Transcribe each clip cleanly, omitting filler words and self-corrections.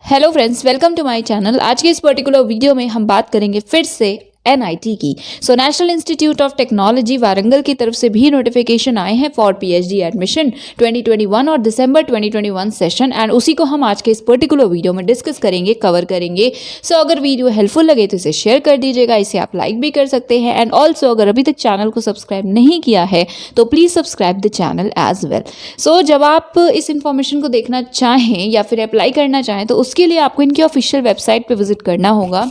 Hello friends, welcome to my channel. आज के इस पर्टिकुलर वीडियो में हम बात करेंगे फिर से एनआईटी की। National institute of technology Warangal की तरफ से भी नोटिफिकेशन आए हैं फॉर पीएचडी एडमिशन 2021 और दिसंबर 2021 सेशन, एंड उसी को हम आज के इस पर्टिकुलर वीडियो में डिस्कस करेंगे, कवर करेंगे। अगर वीडियो हेल्पफुल लगे तो इसे शेयर कर दीजिएगा, इसे आप लाइक भी कर सकते हैं, एंड ऑल्सो अगर अभी तक चैनल को सब्सक्राइब नहीं किया है तो please subscribe the channel as well. जब आप इस इंफॉर्मेशन को देखना चाहें या फिर अप्लाई करना चाहें तो उसके लिए आपको इनकी ऑफिशियल वेबसाइट पर विजिट करना होगा।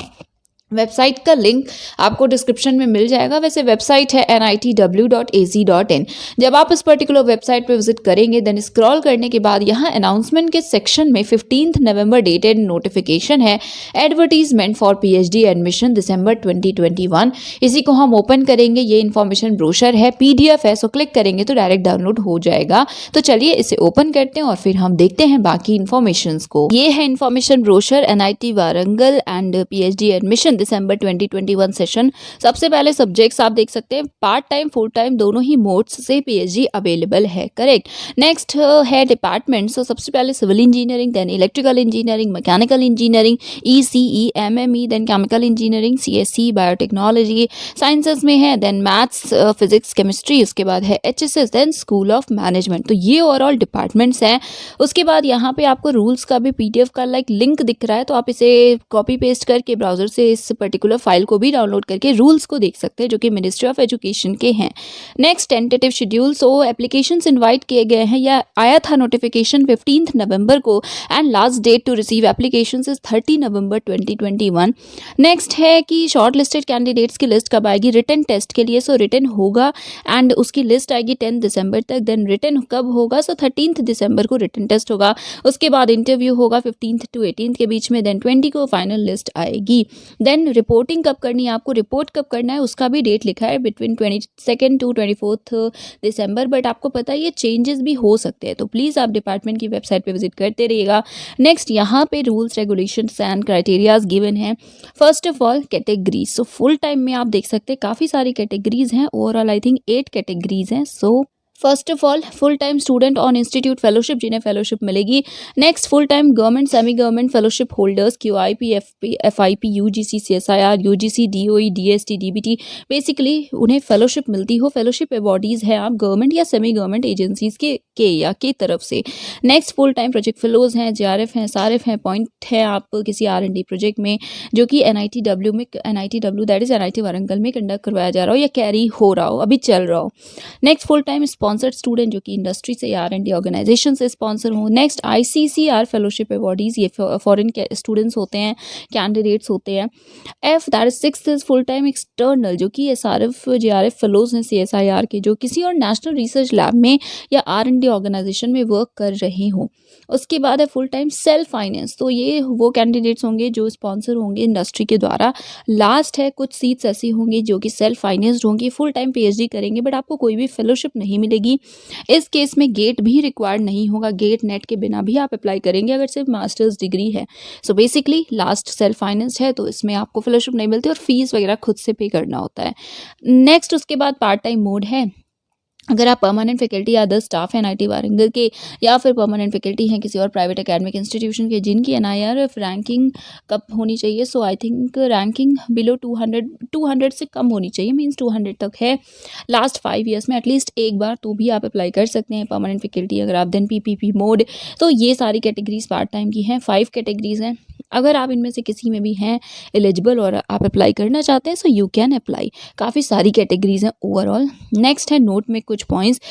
वेबसाइट का लिंक आपको डिस्क्रिप्शन में मिल जाएगा। वैसे वेबसाइट है nitw.ac.in। जब आप इस पर्टिकुलर वेबसाइट पे विजिट करेंगे देन स्क्रॉल करने के बाद यहाँ अनाउंसमेंट के सेक्शन में 15 नवंबर डेटेड नोटिफिकेशन है, एडवर्टीजमेंट फॉर पीएचडी एडमिशन दिसंबर 2021। इसी को हम ओपन करेंगे। ये इन्फॉर्मेशन ब्रोशर है, पीडीएफ है, सो क्लिक करेंगे तो डायरेक्ट डाउनलोड हो जाएगा। तो चलिए इसे ओपन करते हैं और फिर हम देखते हैं बाकी इन्फॉर्मेशन को। ये है information brochure NIT Warangal and PhD admission December 2021 session. सबसे पहले सब्जेक्ट्स आप देख सकते हैं, पार्ट टाइम फुल टाइम दोनों ही मोड्स से पीएचडी अवेलेबल है, करेक्ट। नेक्स्ट है डिपार्टमेंट। सबसे पहले civil engineering, then electrical engineering, mechanical engineering, ECE, MME, then chemical engineering, CSC, biotechnology, sciences में है, देन मैथ्स, फिजिक्स, केमिस्ट्री, उसके बाद है HSS, then school of management. तो ये ओवरऑल डिपार्टमेंट्स हैं। उसके बाद यहाँ पे आपको रूल्स का भी पीडीएफ का लिंक दिख रहा है, तो आप इसे कॉपी पेस्ट करके ब्राउजर से इस पर्टिकुलर फाइल को भी डाउनलोड करके रूल्स को देख सकते हैं जो कि मिनिस्ट्री ऑफ एजुकेशन के हैं। Next tentative schedule. Applications invite किए गए हैं, या आया था नोटिफिकेशन 15 नवंबर को, and last date to receive applications is 30 November 2021। Next है कि शॉर्ट लिस्टेड कैंडिडेट्स की लिस्ट कब आएगी रिटन टेस्ट के लिए। रिटन होगा एंड उसकी लिस्ट आएगी 10 दिसंबर तक। देन रिटन कब होगा? 13 दिसंबर को रिटन टेस्ट होगा। उसके बाद इंटरव्यू होगा 15 to 18 के बीच में। देन 20 को फाइनल लिस्ट आएगी। देन रिपोर्टिंग कब करनी है, आपको रिपोर्ट कब करना है उसका भी डेट लिखा है बिटवीन 22 to 24 दिसंबर। बट आपको पता है ये चेंजेस भी हो सकते हैं, तो प्लीज़ आप डिपार्टमेंट की वेबसाइट पे विजिट करते रहिएगा। नेक्स्ट यहाँ पे rules, regulations and criterias given हैं। First of all categories. Full time में आप देख सकते हैं काफ़ी सारी कैटेगरीज हैं। ओवरऑल आई थिंक 8 कैटेगरीज हैं। First of all full time student on institute fellowship, जिन्हें फेलोशिप मिलेगी। Next full time government, semi government fellowship holders, QIP, FIP, UGC, CSIR, UGC, DOE, DST, DBT, basically उन्हें fellowship मिलती हो। Fellowship awardees हैं आप government या semi government agencies के तरफ से। Next full time project fellows हैं, जेआरएफ हैं, सारिफ हैं, पॉइंट है आप किसी आर&डी प्रोजेक्ट में जो कि एनआईटीडब्ल्यू दैट इज एनआईटी वारंगल में कंडक्ट करवाया जा रहा हो या कैरी हो रहा हो, अभी चल रहा हो। Next full time sponsored student जो कि इंडस्ट्री से या आर&डी ऑर्गेनाइजेशन से स्पॉन्सर हो। नेक्स्ट आईसीसीआर फेलोशिप अवॉर्डीज, ये फॉरेन स्टूडेंट्स होते हैं, कैंडिडेट्स होते हैं। F that is sixth is full time external, जो कि एसआरएफ, जेआरएफ फेलोज हैं सीएसआईआर के, जो किसी और नेशनल रिसर्च लैब में या आर&डी ऑर्गेनाइजेशन में वर्क कर रहे हों। उसके बाद है फुल टाइम सेल्फ फाइनेंस, तो ये वो कैंडिडेट्स होंगे जो स्पॉन्सर होंगे इंडस्ट्री के द्वारा। लास्ट है कुछ सीट्स ऐसी होंगी जो कि सेल्फ फाइनेंस्ड होंगी, फुल टाइम पीएचडी करेंगे बट आपको कोई भी फेलोशिप नहीं मिलेगी। इस केस में गेट भी रिक्वायर्ड नहीं होगा, गेट नेट के बिना भी आप अप्लाई करेंगे अगर सिर्फ मास्टर्स डिग्री है। बेसिकली लास्ट सेल्फ फाइनेंस है, तो इसमें आपको फेलोशिप नहीं मिलती और फीस वगैरह खुद से पे करना होता है। नेक्स्ट उसके बाद पार्ट टाइम मोड है। अगर आप परमानेंट फैकल्टी या अदर स्टाफ हैं एनआईटी वारंगल के, या फिर परमानेंट फैकल्टी हैं किसी और प्राइवेट एकेडमिक इंस्टीट्यूशन के जिनकी एनआईआरएफ रैंकिंग कब होनी चाहिए, आई थिंक रैंकिंग बिलो 200 से कम होनी चाहिए, मींस 200 तक है लास्ट 5 ईयर्स में एटलीस्ट एक बार, तो भी आप अप्लाई कर सकते हैं परमानेंट फैकल्टी अगर आप। Then PPP mode. तो ये सारी कैटेगरीज पार्ट टाइम की हैं, 5 कैटेगरीज हैं। अगर आप इनमें से किसी में भी हैं एलिजिबल और आप अप्लाई करना चाहते हैं यू कैन अप्लाई। काफ़ी सारी कैटेगरीज हैं ओवरऑल। नेक्स्ट है नोट में कुछ पॉइंट्स।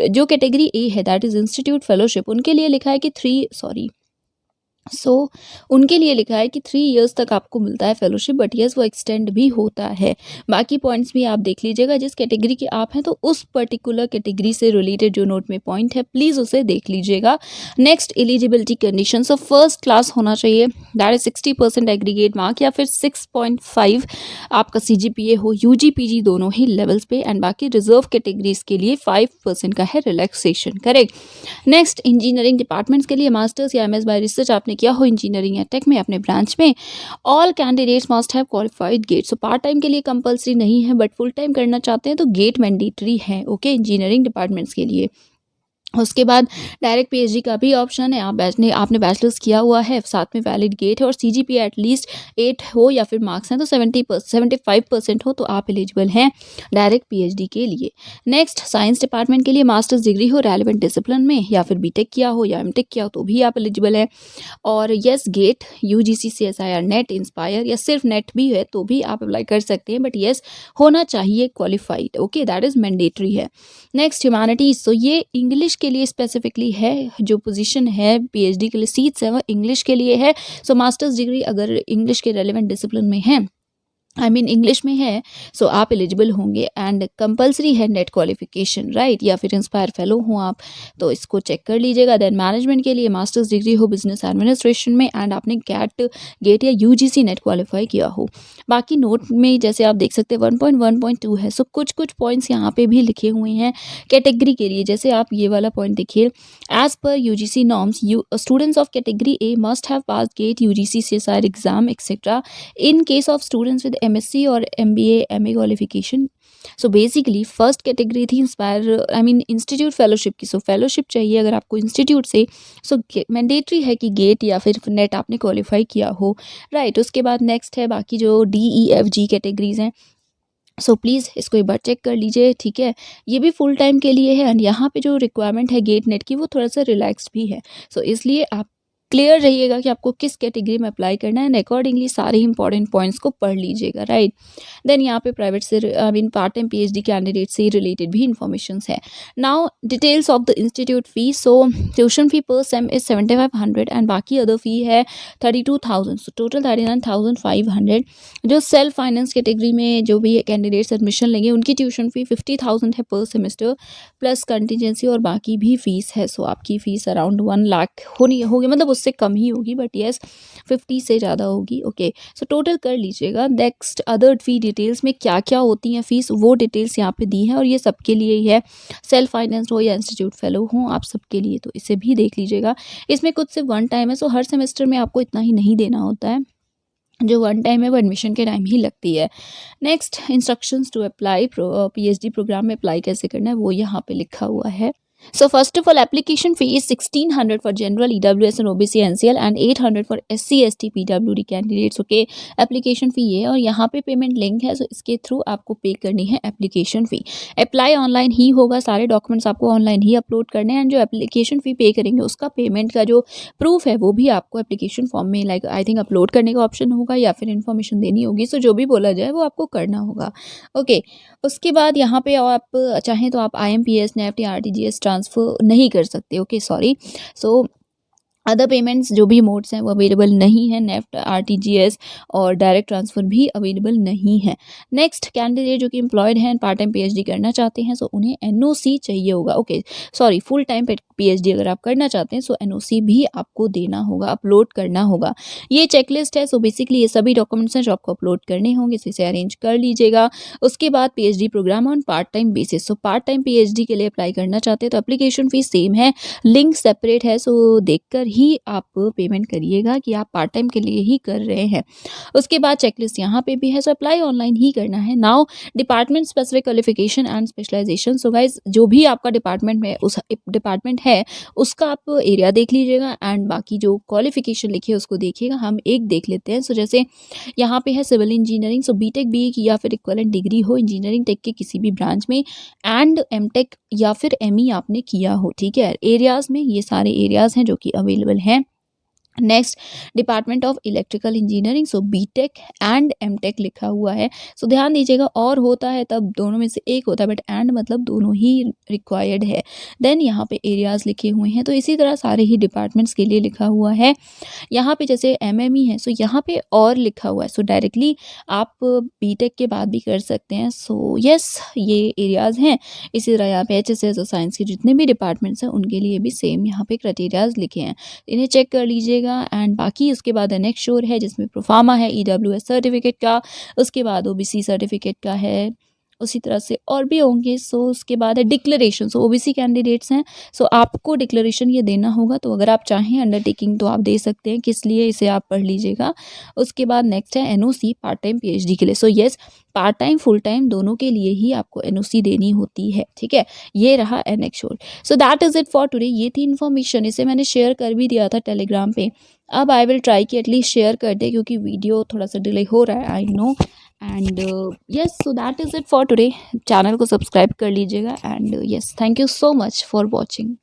जो कैटेगरी ए है दैट इज इंस्टीट्यूट फेलोशिप, उनके लिए लिखा है कि उनके लिए लिखा है कि 3 इयर्स तक आपको मिलता है फेलोशिप, बट यस वो एक्सटेंड भी होता है। बाकी पॉइंट्स भी आप देख लीजिएगा, जिस कैटेगरी के आप हैं तो उस पर्टिकुलर कैटेगरी से रिलेटेड जो नोट में पॉइंट है प्लीज़ उसे देख लीजिएगा। Next eligibility condition. First class होना चाहिए, दैट इज 60% एग्रीगेट मार्क या फिर 6.5 आपका CGPA हो, UG PG दोनों ही लेवल्स पे। एंड बाकी रिजर्व कैटेगरीज के लिए 5% का है relaxation, correct. Next engineering departments के लिए मास्टर्स या MS बाय रिसर्च आपने किया हो इंजीनियरिंग या टेक में अपने ब्रांच में। All candidates must have qualified GATE. Part time के लिए कंपलसरी नहीं है, बट फुल टाइम करना चाहते हैं तो गेट मैंडेटरी है, ओके, इंजीनियरिंग डिपार्टमेंट्स के लिए। उसके बाद डायरेक्ट पीएचडी का भी ऑप्शन है। आपने बैचलर्स किया हुआ है, साथ में वैलिड गेट है और सीजीपीए एटलीस्ट 8 हो या फिर मार्क्स हैं तो 75% हो तो आप एलिजिबल हैं डायरेक्ट पीएचडी के लिए। नेक्स्ट, साइंस डिपार्टमेंट के लिए मास्टर्स डिग्री हो रेलेवेंट डिसिप्लिन में या फिर बीटेक किया हो या एमटेक किया हो तो भी आप एलिजिबल हैं। और yes, GATE, UGC, CSIR, NET, INSPIRE या सिर्फ नेट भी है तो भी आप अप्लाई कर सकते हैं, बट यस होना चाहिए qualified. Okay, that is mandatory है। नेक्स्ट, ह्यूमैनिटीज़, तो ये इंग्लिश के लिए स्पेसिफिकली है, जो पोजीशन है पीएचडी के लिए सीट्स है वो इंग्लिश के लिए है। सो मास्टर्स डिग्री अगर इंग्लिश के रेलेवेंट डिसिप्लिन में है, इंग्लिश में है, सो आप एलिजिबल होंगे एंड कंपलसरी है नेट क्वालिफिकेशन, राइट, या फिर इंस्पायर फेलो हो आप तो इसको चेक कर लीजिएगा। देन मैनेजमेंट के लिए मास्टर्स डिग्री हो बिजनेस एडमिनिस्ट्रेशन में एंड आपने गेट या यूजीसी नेट क्वालिफाई किया हो। बाकी नोट में जैसे आप देख सकते हैं 1.1.2 है, सो कुछ पॉइंट्स यहाँ पे भी लिखे हुए हैं कैटेगरी के लिए। जैसे आप ये वाला पॉइंट देखिए, as per UGC norms students of category A must have pass GATE, UGC, CSIR exam etcetera in case of students with MSc और MBA MA qualification। So basically first category थी inspire institute fellowship की। सो fellowship चाहिए अगर आपको institute से, सो mandatory है कि gate या फिर नेट आपने क्वालिफाई किया हो, राइट। उसके बाद नेक्स्ट है बाकी जो DEFG कैटेगरीज हैं, सो प्लीज़ इसको एक बार चेक कर लीजिए, ठीक है। ये भी फुल टाइम के लिए है एंड यहाँ पे जो रिक्वायरमेंट है गेट नेट की वो थोड़ा सा रिलैक्स्ड भी है। सो इसलिए आप क्लियर रहिएगा कि आपको किस कैटेगरी में अप्लाई करना है एंड अकॉर्डिंगली सारे इंपॉर्टेंट पॉइंट्स को पढ़ लीजिएगा, राइट। देन यहाँ पे प्राइवेट से पार्ट टाइम पीएचडी कैंडिडेट से रिलेटेड भी इंफॉर्मेशन है। Now details of the institute fee, so tuition fee पर सेम इज 7500 एंड बाकी अदर फी है 32,000, सो टोटल 39,500। जो सेल्फ फाइनेंस कैटेगरी में जो भी कैंडिडेट्स एडमिशन लेंगे उनकी ट्यूशन फी 50,000 है पर सेमेस्टर प्लस कंटीजेंसी और बाकी भी फीस है। सो आपकी फ़ीस अराउंड 1 लाख होगी, मतलब उससे कम ही होगी, बट येस 50 से ज़्यादा होगी। ओके, सो टोटल कर लीजिएगा। नेक्स्ट, अदर फी डिटेल्स में क्या क्या होती हैं फ़ीस, वो डिटेल्स यहाँ पे दी हैं और ये सबके लिए ही है, सेल्फ फाइनेंस्ड हो या इंस्टीट्यूट फेलो हो आप सबके लिए, तो इसे भी देख लीजिएगा। इसमें कुछ सिर्फ वन टाइम है, सो हर सेमेस्टर में आपको इतना ही नहीं देना होता है, जो वन टाइम है वो एडमिशन के टाइम ही लगती है। Next, instructions to apply, PhD programme में अप्लाई कैसे करना है वो यहाँ पे लिखा हुआ है। So first of all, application fee is 1600 for general EWS and OBC NCL and 800 for SC ST PWD candidates। Okay, application fee है और यहाँ पे पेमेंट लिंक है, सो इसके थ्रू आपको पे करनी है एप्लीकेशन फ़ी। अप्लाई ऑनलाइन ही होगा, सारे डॉक्यूमेंट्स आपको ऑनलाइन ही अपलोड करने हैं एंड जो एप्लीकेशन फ़ी पे करेंगे उसका पेमेंट का जो प्रूफ है वो भी आपको एप्लीकेशन फॉर्म में आई थिंक अपलोड करने का ऑप्शन होगा या फिर इन्फॉर्मेशन देनी होगी। सो जो भी बोला जाए वो आपको करना होगा। ओके, उसके बाद यहाँ पे आप चाहें तो आप IMPS, नेफ्ट या RTGS ट्रांसफ़र नहीं कर सकते। Okay, sorry. So other payments जो भी मोड्स हैं वो अवेलेबल नहीं है, नेफ्ट, RTGS और डायरेक्ट ट्रांसफ़र भी अवेलेबल नहीं है। नेक्स्ट, कैंडिडेट जो कि एम्प्लॉयड हैं, पार्ट टाइम पीएचडी करना चाहते हैं, सो उन्हें NOC चाहिए होगा। Okay, sorry, full time PhD अगर आप करना चाहते हैं सो NOC भी आपको देना होगा, अपलोड करना होगा। ये चेकलिस्ट है, सो बेसिकली ये सभी डॉक्यूमेंट्स हैं जो आपको अपलोड करने होंगे, सो इसे अरेंज कर लीजिएगा। उसके बाद PhD programme on part time basis, so part time PhD के लिए अप्लाई करना चाहते हैं तो एप्लीकेशन फ़ीस सेम है, लिंक सेपरेट है, सो देखकर ही आप पेमेंट करिएगा कि आप पार्ट टाइम के लिए ही कर रहे हैं। उसके बाद चेकलिस्ट यहाँ पे भी है, सो अप्लाई ऑनलाइन ही करना है। Now, department specific qualification and specialisation, so guys जो भी आपका डिपार्टमेंट में उस डिपार्टमेंट है उसका आप एरिया देख लीजिएगा एंड बाकी जो क्वालिफिकेशन लिखी है उसको देखिएगा। हम एक देख लेते हैं। सो जैसे यहाँ पे है civil engineering, so BTech B या फिर इक्विवेलेंट डिग्री हो इंजीनियरिंग टेक के किसी भी ब्रांच में एंड एमटेक या फिर ME आपने किया हो, ठीक है। एरियाज़ में ये सारे एरियाज़ हैं जो कि अवेलेबल हैं। Next, department of electrical engineering, so BTech and MTech लिखा हुआ है, सो ध्यान दीजिएगा। और होता है तब दोनों में से एक होता है, बट एंड मतलब दोनों ही रिक्वायर्ड है। देन यहाँ पे एरियाज़ लिखे हुए हैं, तो इसी तरह सारे ही डिपार्टमेंट्स के लिए लिखा हुआ है। यहाँ पे जैसे MME है, सो यहाँ पे और लिखा हुआ है, सो डायरेक्टली आप बीटेक के बाद भी कर सकते हैं। सो यस, ये एरियाज़ हैं। इसी तरह यहाँ पे HSS और साइंस के जितने भी डिपार्टमेंट्स हैं उनके लिए भी सेम यहाँ पे क्राइटेरियाज़ लिखे हैं, इन्हें चेक कर लीजिएगा। एंड बाकी उसके बाद नेक्स्ट शोर है जिसमें प्रोफार्मा है EWS सर्टिफिकेट का, उसके बाद OBC सर्टिफिकेट का है, उसी तरह से और भी होंगे। सो उसके बाद है डिक्लेरेशन। सो ओबीसी कैंडिडेट्स हैं, सो आपको डिक्लेरेशन ये देना होगा। तो अगर आप चाहें अंडरटेकिंग तो आप दे सकते हैं, किस लिए इसे आप पढ़ लीजिएगा। उसके बाद नेक्स्ट है एनओसी पार्ट टाइम पीएचडी के लिए। So yes, part time full time दोनों के लिए ही आपको एनओसी देनी होती है, ठीक है। ये रहा एनेक्स शोर। So that is it for today. ये थी इन्फॉर्मेशन, इसे मैंने शेयर कर भी दिया था टेलीग्राम पे। अब आई विल ट्राई कि एटलीस्ट शेयर कर दे, क्योंकि वीडियो थोड़ा सा डिले हो रहा है, I know. And yes, so that is it for today. Channel को सब्सक्राइब कर लीजिएगा and yes, thank you so much for watching.